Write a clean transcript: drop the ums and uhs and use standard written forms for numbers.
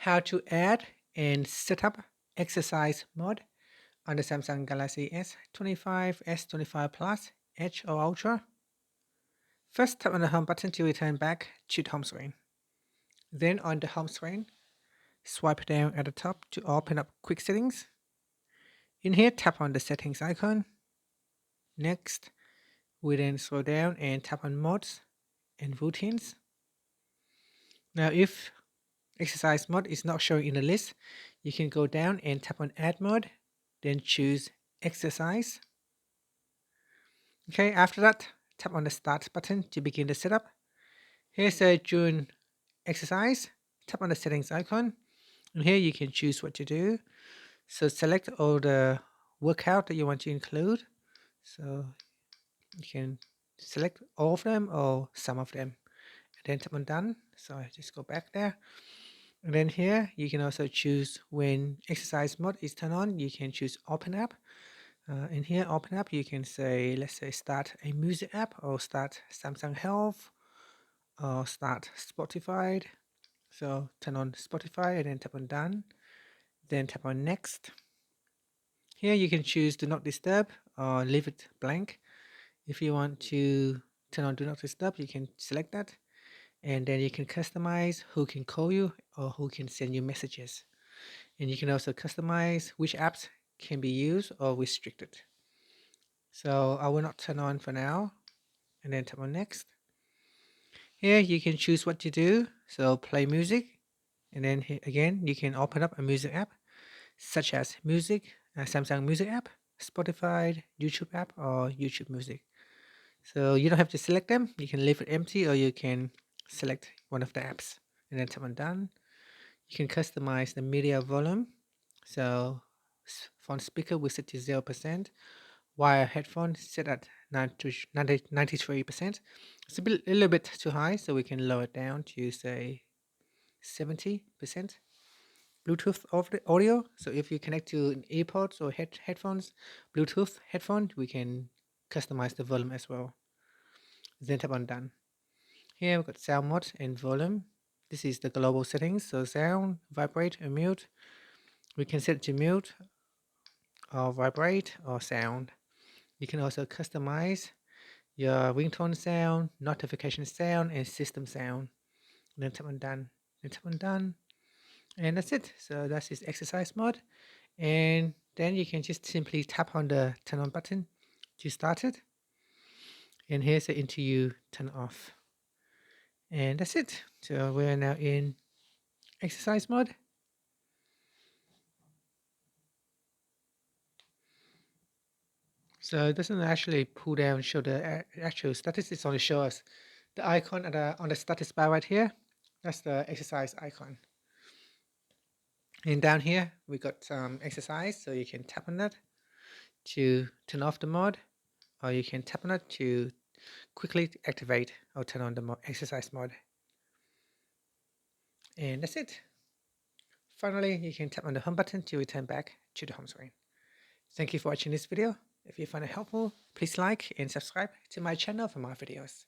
how to add and set up exercise mode on the Samsung Galaxy S25, S25 Plus, Edge or Ultra. First, tap on the home button to return back to the home screen. Then on the home screen, swipe down at the top to open up quick settings. In here, tap on the settings icon. Next, we then scroll down and tap on modes and routines. Now, if exercise mode is not showing in the list, you can go down and tap on add mode, then choose exercise. Okay, after that, tap on the start button to begin the setup. Here's a June exercise. Tap on the settings icon, and here you can choose what to do. So select all the workout that you want to include. So you can select all of them or some of them, and then tap on done. So I just go back there. And then here you can also choose when exercise mode is turned on. You can choose open app. In here, open app, you can say, let's say, start a music app or start Samsung Health or start Spotify. So turn on Spotify and then tap on done. Then tap on next. Here you can choose do not disturb or leave it blank. If you want to turn on do not disturb, you can select that. And then you can customize who can call you or who can send you messages. And you can also customize which apps can be used or restricted. So I will not turn on for now, and then tap on next. Here you can choose what to do. So play music, and then here again you can open up a music app such as music, Samsung Music app, Spotify, YouTube app, or YouTube Music. So you don't have to select them. You can leave it empty, or you can select one of the apps, and then tap on done. You can customize the media volume. So phone speaker we set to 0%. Wire headphone set at 93%. It's a little bit too high, so we can lower it down to say 70%. Bluetooth audio. So if you connect to earpods or headphones, Bluetooth headphone, we can customize the volume as well. Then tap on done. Here we've got sound mode and volume. This is the global settings. So sound, vibrate, or mute. We can set it to mute or vibrate or sound. You can also customize your ringtone sound, notification sound, and system sound. And then tap on done. Then tap on done. And that's it. So that's his exercise mode. And then you can just simply tap on the turn on button to start it. And here's the interview turn off. And that's it. So we're now in exercise mode. So it doesn't actually pull down and show the actual statistics, only show us the icon on the status bar right here. That's the exercise icon. And down here we got some exercise, so you can tap on that to turn off the mode, or you can tap on it to quickly activate or turn on the exercise mode. And that's it. Finally, you can tap on the home button to return back to the home screen. Thank you for watching this video. If you find it helpful, please like and subscribe to my channel for more videos.